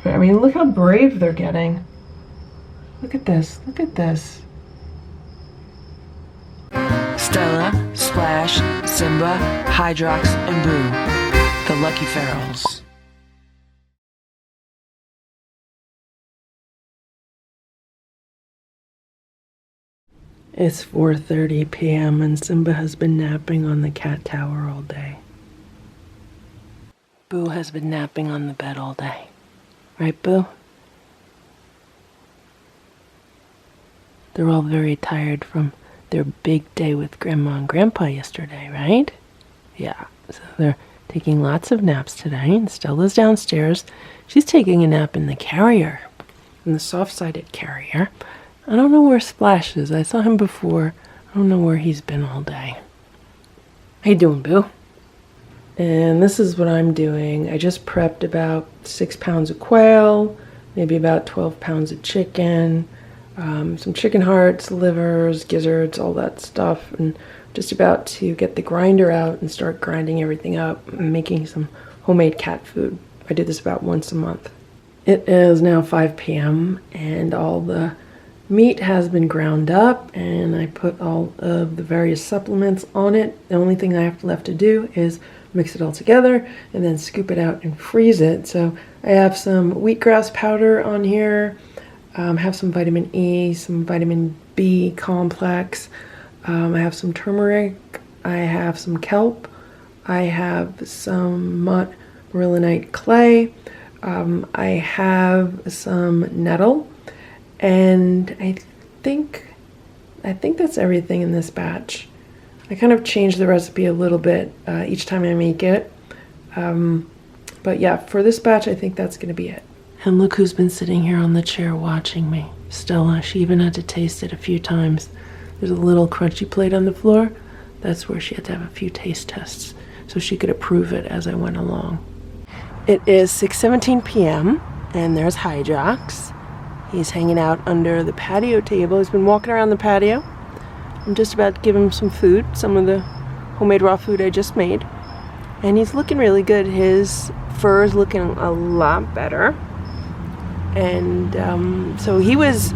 I mean, look how brave they're getting. Look at this. Look at this. Stella, Splash, Simba, Hydrox, and Boo, the lucky ferals. It's 4:30 p.m. and Simba has been napping on the cat tower all day. Boo has been napping on the bed all day. Right, Boo? They're all very tired from their big day with Grandma and Grandpa yesterday, right? Yeah, so they're taking lots of naps today, and Stella's downstairs. She's taking a nap in the carrier, in the soft-sided carrier. I don't know where Splash is. I saw him before. I don't know where he's been all day. How you doing, Boo? And this is what I'm doing. I just prepped about 6 pounds of quail, maybe about 12 pounds of chicken, some chicken hearts, livers, gizzards, all that stuff, and just about to get the grinder out and start grinding everything up and making some homemade cat food. I do this about once a month. It is now 5 p.m. and all the meat has been ground up and I put all of the various supplements on it. The only thing I have left to do is mix it all together and then scoop it out and freeze it. So I have some wheatgrass powder on here, have some vitamin E, some vitamin B complex, I have some turmeric, I have some kelp, I have some marlinite clay, I have some nettle, and I think that's everything in this batch. I kind of change the recipe a little bit each time I make it. But yeah, for this batch, I think that's going to be it. And look who's been sitting here on the chair watching me. Stella. She even had to taste it a few times. There's a little crunchy plate on the floor. That's where she had to have a few taste tests so she could approve it as I went along. It is 6:17 p.m. and there's Hydrox. He's hanging out under the patio table. He's been walking around the patio. I'm just about to give him some food, some of the homemade raw food I just made. And he's looking really good. His fur is looking a lot better. And so he was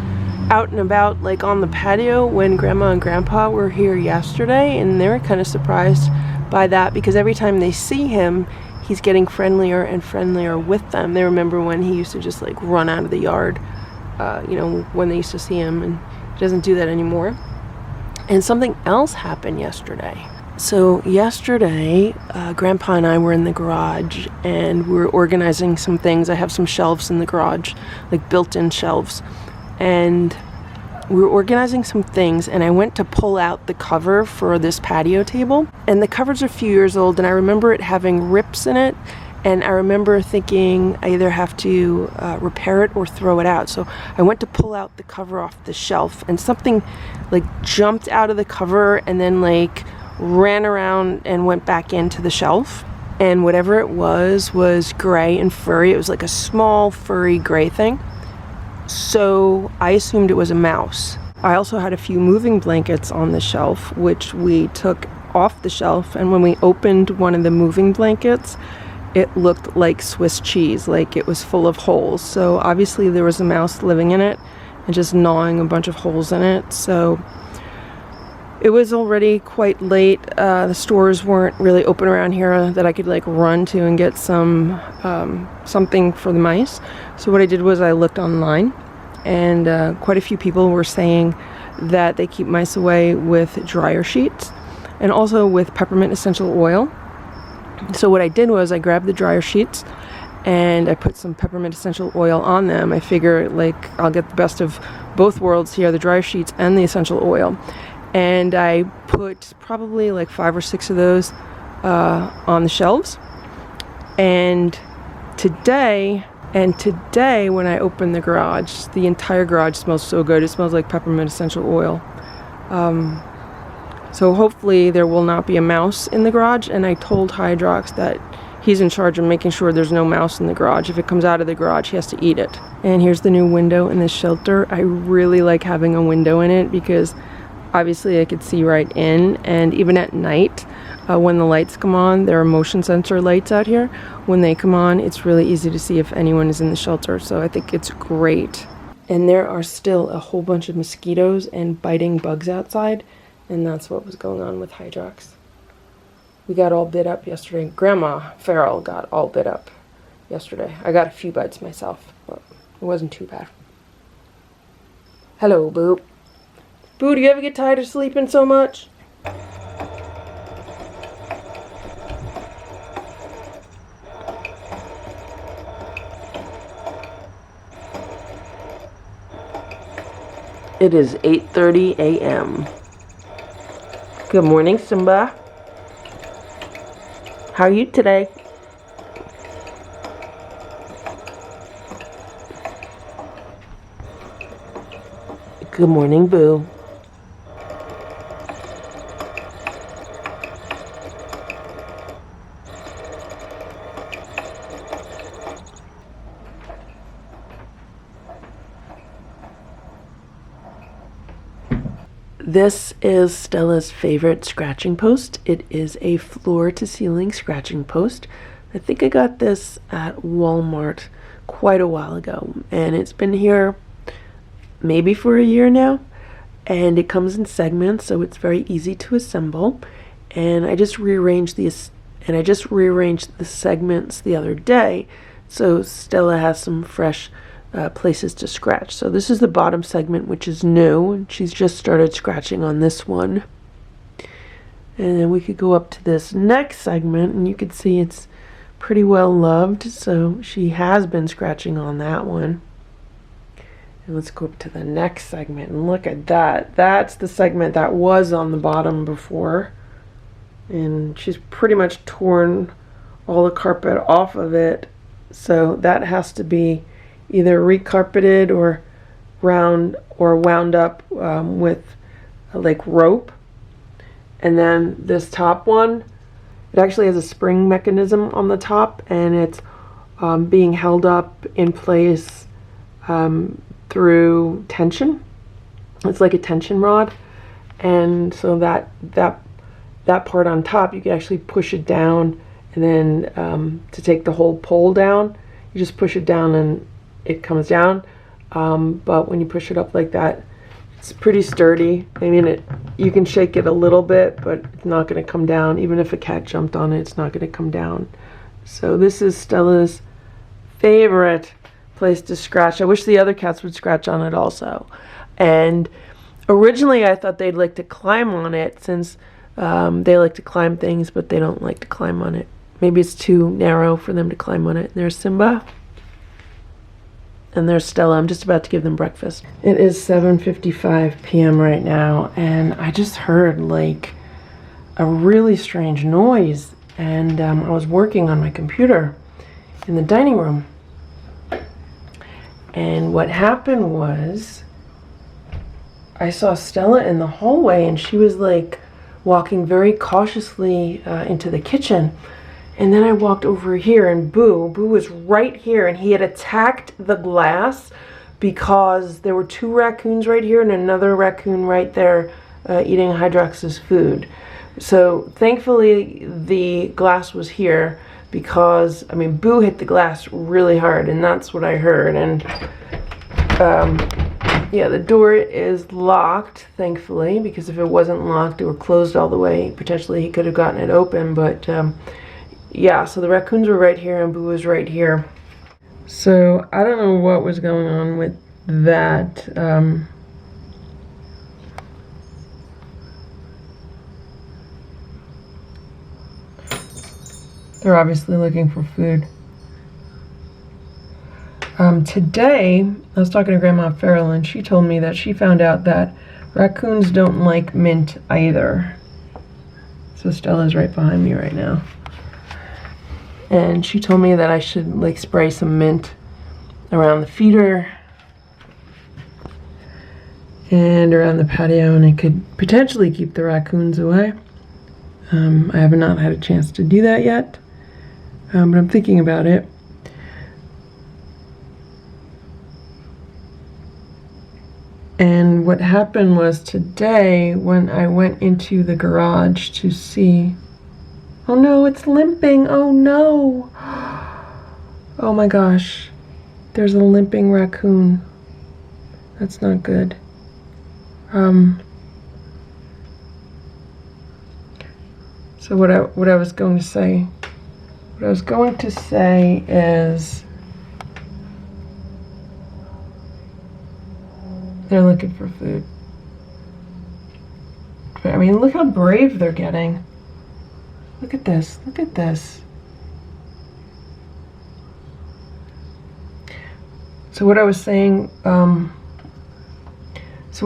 out and about like on the patio when Grandma and Grandpa were here yesterday, and they were kind of surprised by that because every time they see him, he's getting friendlier and friendlier with them. They remember when he used to just like run out of the yard, you know, when they used to see him, and he doesn't do that anymore. And something else happened yesterday. So yesterday, Grandpa and I were in the garage and we were organizing some things. I have some shelves in the garage, like built-in shelves. And we were organizing some things and I went to pull out the cover for this patio table. And the cover's a few years old and I remember it having rips in it. And I remember thinking I either have to repair it or throw it out. So I went to pull out the cover off the shelf and something like jumped out of the cover and then like ran around and went back into the shelf. And whatever it was gray and furry. It was like a small furry gray thing. So I assumed it was a mouse. I also had a few moving blankets on the shelf, which we took off the shelf. And when we opened one of the moving blankets, it looked like Swiss cheese, like it was full of holes. So obviously there was a mouse living in it and just gnawing a bunch of holes in it. So it was already quite late. The stores weren't really open around here that I could like run to and get some something for the mice. So what I did was I looked online, and quite a few people were saying that they keep mice away with dryer sheets and also with peppermint essential oil. So what I did was I grabbed the dryer sheets and I put some peppermint essential oil on them. I figure like I'll get the best of both worlds here, the dryer sheets and the essential oil. And I put probably like 5 or 6 of those on the shelves. And today when I opened the garage, the entire garage smells so good. It smells like peppermint essential oil. So hopefully there will not be a mouse in the garage. And I told Hydrox that he's in charge of making sure there's no mouse in the garage. If it comes out of the garage, he has to eat it. And here's the new window in this shelter. I really like having a window in it because obviously I could see right in, and even at night when the lights come on. There are motion sensor lights out here. When they come on, it's really easy to see if anyone is in the shelter, so I think it's great. And there are still a whole bunch of mosquitoes and biting bugs outside, and that's what was going on with Hydrox. We got all bit up yesterday. Grandma Farrell got all bit up yesterday. I got a few bites myself, but it wasn't too bad. Hello, Boo. Boo, do you ever get tired of sleeping so much? It is 8:30 a.m. Good morning, Simba. How are you today? Good morning, Boo. This is Stella's favorite scratching post. It is a floor-to-ceiling scratching post. I think I got this at Walmart quite a while ago, and it's been here maybe for a year now, and it comes in segments, so it's very easy to assemble. And I just rearranged the segments the other day, so Stella has some fresh places to scratch. So this is the bottom segment, which is new, and she's just started scratching on this one. And then we could go up to this next segment, and you can see it's pretty well loved, so she has been scratching on that one. And let's go up to the next segment, and look at that. That's the segment that was on the bottom before, and she's pretty much torn all the carpet off of it, so that has to be either recarpeted or wound up with like rope. And then this top one, it actually has a spring mechanism on the top, and it's being held up in place through tension. It's like a tension rod, and so that part on top, you can actually push it down, and then to take the whole pole down, you just push it down and it comes down. But when you push it up like that, it's pretty sturdy. I mean, you can shake it a little bit, but it's not going to come down. Even if a cat jumped on it, it's not going to come down. So this is Stella's favorite place to scratch. I wish the other cats would scratch on it also. And originally I thought they'd like to climb on it, since they like to climb things, but they don't like to climb on it. Maybe it's too narrow for them to climb on it. There's Simba. And there's Stella. I'm just about to give them breakfast. It is 7:55 p.m. right now, and I just heard like a really strange noise, and I was working on my computer in the dining room. And what happened was I saw Stella in the hallway, and she was like walking very cautiously into the kitchen. And then I walked over here, and Boo was right here, and he had attacked the glass because there were two raccoons right here and another raccoon right there eating Hydrox's food. So thankfully the glass was here, because I mean, Boo hit the glass really hard, and that's what I heard. And yeah, the door is locked, thankfully, because if it wasn't locked or closed all the way, potentially he could have gotten it open. But yeah, so the raccoons were right here and Boo was right here. So I don't know what was going on with that. They're obviously looking for food. Today, I was talking to Grandma Farrell, and she told me that she found out that raccoons don't like mint either. So Stella's right behind me right now. And she told me that I should like spray some mint around the feeder and around the patio, and it could potentially keep the raccoons away. I have not had a chance to do that yet, but I'm thinking about it. And what happened was today, when I went into the garage to see Oh no, it's limping. Oh no. Oh my gosh. There's a limping raccoon. That's not good. So what I was going to say is they're looking for food. I mean, look how brave they're getting. Look at this. Look at this. So what I was saying, so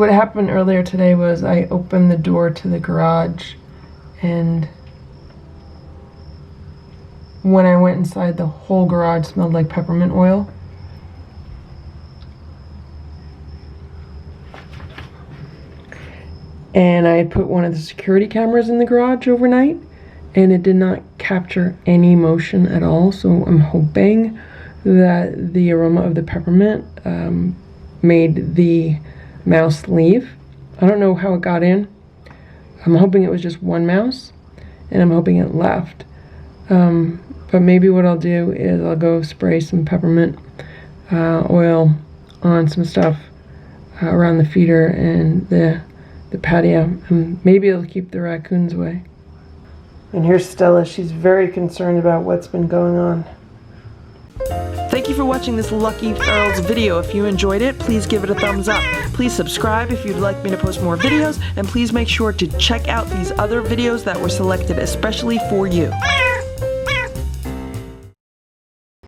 what happened earlier today was I opened the door to the garage, and when I went inside, the whole garage smelled like peppermint oil. And I had put one of the security cameras in the garage overnight, and it did not capture any motion at all. So I'm hoping that the aroma of the peppermint made the mouse leave. I don't know how it got in. I'm hoping it was just one mouse, and I'm hoping it left. But maybe what I'll do is I'll go spray some peppermint oil on some stuff around the feeder and the patio, and maybe it'll keep the raccoons away. And here's Stella. She's very concerned about what's been going on. Thank you for watching this Lucky Ferals video. If you enjoyed it, please give it a thumbs up. Please subscribe if you'd like me to post more videos, and please make sure to check out these other videos that were selected especially for you.